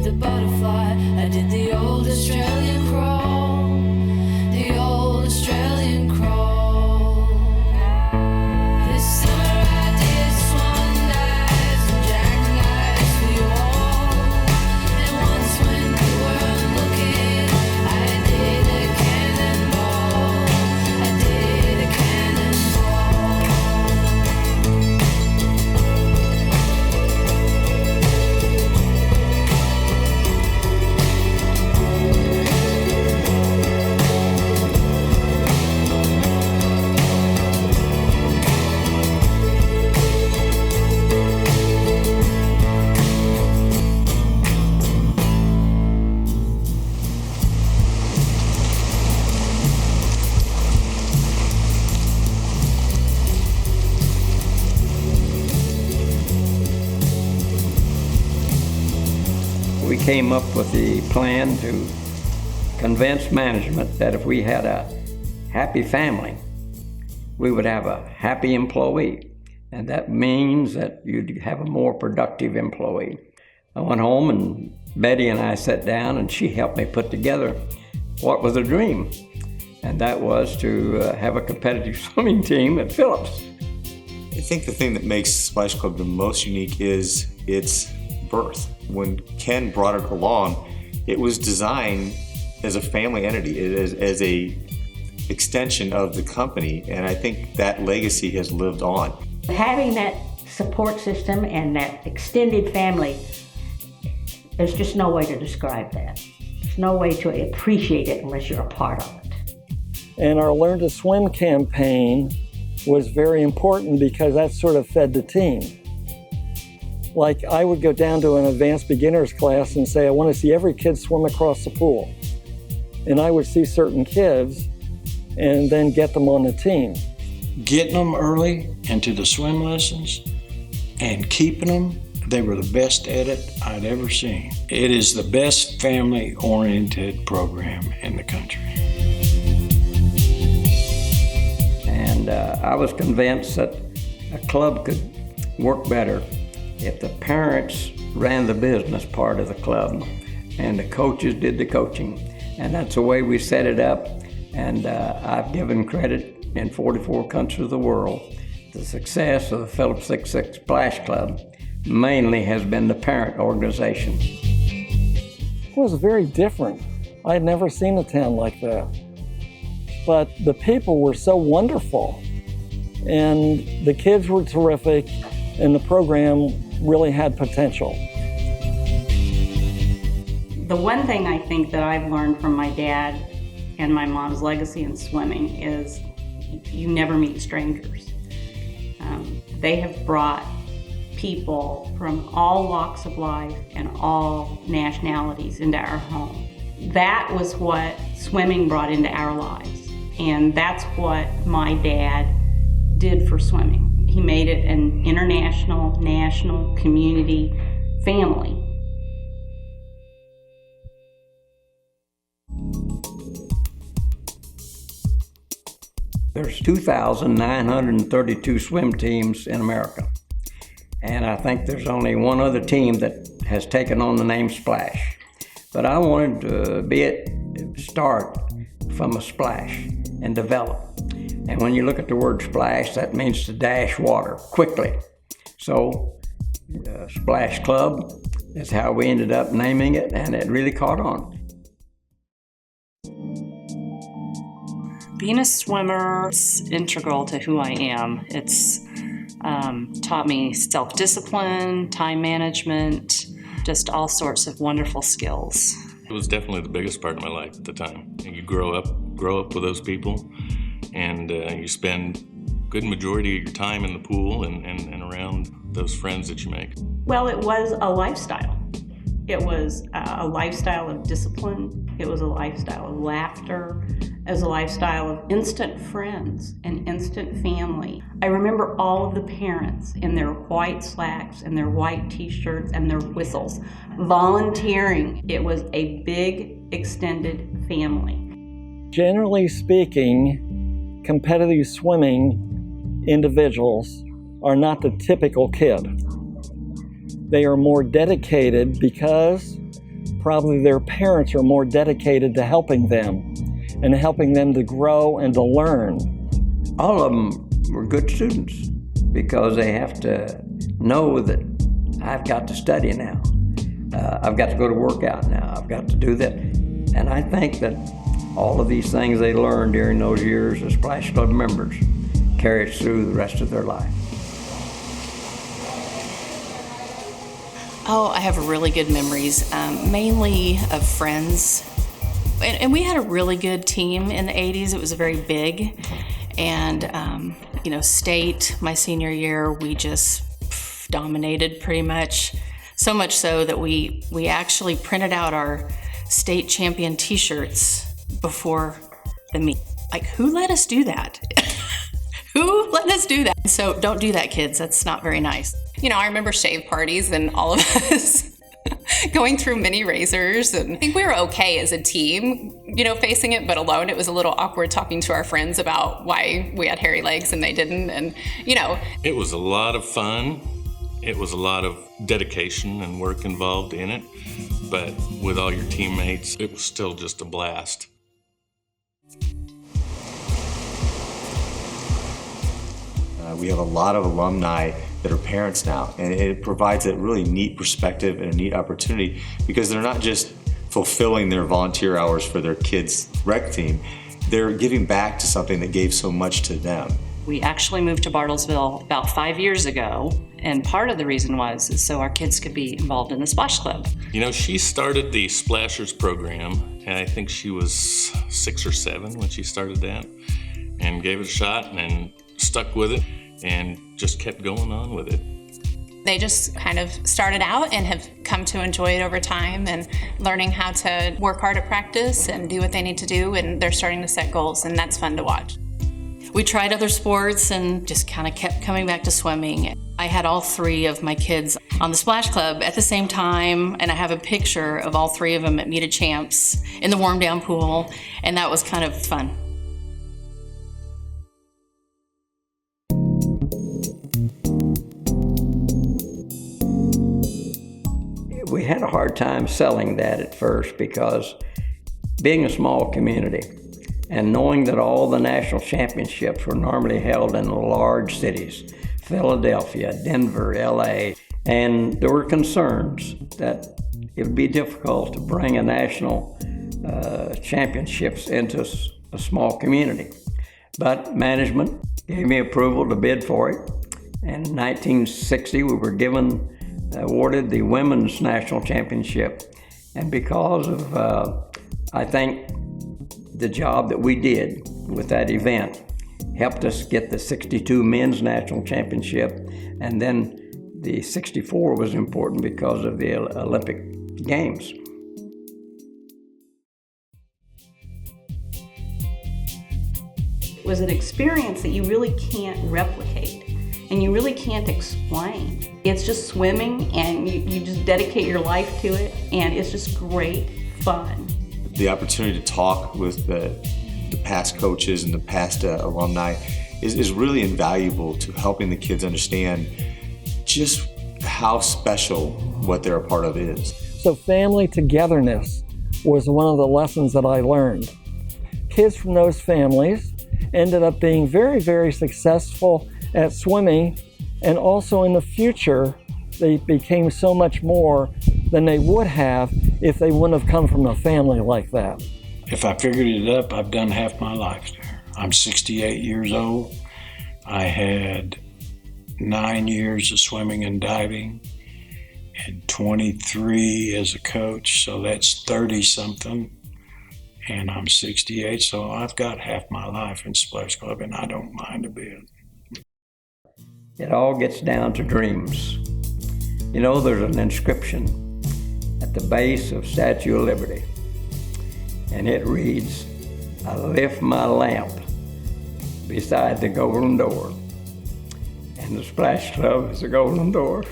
the butterfly, I did the old Australian crawl, the old Australian crawl. This summer I did swan dives and jackknives for you all. And once when you weren't looking, I did a cannonball, I did a cannonball. We came up with the plan to convince management that if we had a happy family, we would have a happy employee. And that means that you'd have a more productive employee. I went home and Betty and I sat down and she helped me put together what was a dream. And that was to have a competitive swimming team at Phillips. I think the thing that makes Splash Club the most unique is its birth. When Ken brought it along, it was designed as a family entity, as a extension of the company, and I think that legacy has lived on. Having that support system and that extended family, there's just no way to describe that. There's no way to appreciate it unless you're a part of it. And our Learn to Swim campaign was very important because that sort of fed the team. Like, I would go down to an advanced beginners class and say, I want to see every kid swim across the pool. And I would see certain kids and then get them on the team. Getting them early into the swim lessons and keeping them, they were the best at it I'd ever seen. It is the best family-oriented program in the country. And I was convinced that a club could work better if the parents ran the business part of the club and the coaches did the coaching. And that's the way we set it up. And I've given credit in 44 countries of the world. The success of the Phillips 66 Splash Club mainly has been the parent organization. It was very different. I had never seen a town like that. But the people were so wonderful. And the kids were terrific, and the program really had potential. The one thing I think that I've learned from my dad and my mom's legacy in swimming is you never meet strangers. They have brought people from all walks of life and all nationalities into our home. That was what swimming brought into our lives, and that's what my dad did for swimming. He made it an international, national, community family. There's 2,932 swim teams in America. And I think there's only one other team that has taken on the name Splash. But I wanted to start from a splash and develop. And when you look at the word splash, that means to dash water quickly. So Splash Club is how we ended up naming it, and it really caught on. Being a swimmer is integral to who I am. It's taught me self-discipline, time management, just all sorts of wonderful skills. It was definitely the biggest part of my life at the time. You grow up with those people, and you spend a good majority of your time in the pool and around those friends that you make. Well, it was a lifestyle. It was a lifestyle of discipline. It was a lifestyle of laughter. It was a lifestyle of instant friends and instant family. I remember all of the parents in their white slacks and their white t-shirts and their whistles volunteering. It was a big, extended family. Generally speaking, competitive swimming individuals are not the typical kid. They are more dedicated because probably their parents are more dedicated to helping them and helping them to grow and to learn. All of them were good students because they have to know that I've got to study now. I've got to go to workout now. I've got to do that. And I think that all of these things they learned during those years as Splash Club members carries through the rest of their life. Oh, I have really good memories, mainly of friends. And we had a really good team in the 80s. It was very big. And, state, my senior year, we just dominated pretty much. So much so that we actually printed out our state champion t-shirts before the meet. Like, who let us do that? Who let us do that? So don't do that, kids. That's not very nice. I remember shave parties and all of us going through mini razors, and I think we were okay as a team, facing it, but alone it was a little awkward talking to our friends about why we had hairy legs and they didn't, and It was a lot of fun. It was a lot of dedication and work involved in it, but with all your teammates, it was still just a blast. We have a lot of alumni that are parents now, and it provides a really neat perspective and a neat opportunity because they're not just fulfilling their volunteer hours for their kids' rec team, they're giving back to something that gave so much to them. We actually moved to Bartlesville about 5 years ago, and part of the reason was so our kids could be involved in the Splash Club. She started the Splashers program, and I think she was 6 or 7 when she started that, and gave it a shot and stuck with it and just kept going on with it. They just kind of started out and have come to enjoy it over time and learning how to work hard at practice and do what they need to do, and they're starting to set goals, and that's fun to watch. We tried other sports and just kind of kept coming back to swimming. I had all 3 of my kids on the Splash Club at the same time, and I have a picture of all 3 of them at Meet of Champs in the warm down pool, and that was kind of fun. We had a hard time selling that at first because being a small community and knowing that all the national championships were normally held in large cities, Philadelphia, Denver, LA, and there were concerns that it would be difficult to bring a national championships into a small community. But management gave me approval to bid for it. And in 1960, we were awarded the Women's National Championship. And because of, I think, the job that we did with that event helped us get the 62 Men's National Championship. And then the 64 was important because of the Olympic Games. It was an experience that you really can't replicate and you really can't explain. It's just swimming, and you just dedicate your life to it, and it's just great fun. The opportunity to talk with the past coaches and the past alumni is really invaluable to helping the kids understand just how special what they're a part of is. So family togetherness was one of the lessons that I learned. Kids from those families ended up being very, very successful at swimming, and also in the future they became so much more than they would have if they wouldn't have come from a family like that. If I figured it up, I've done half my life there. I'm 68 years old. I had 9 years of swimming and diving and 23 as a coach, so that's 30-something. And I'm 68, so I've got half my life in Splash Club, and I don't mind a bit. It all gets down to dreams. There's an inscription at the base of Statue of Liberty, and it reads, "I lift my lamp beside the golden door." And the Splash Club is the golden door.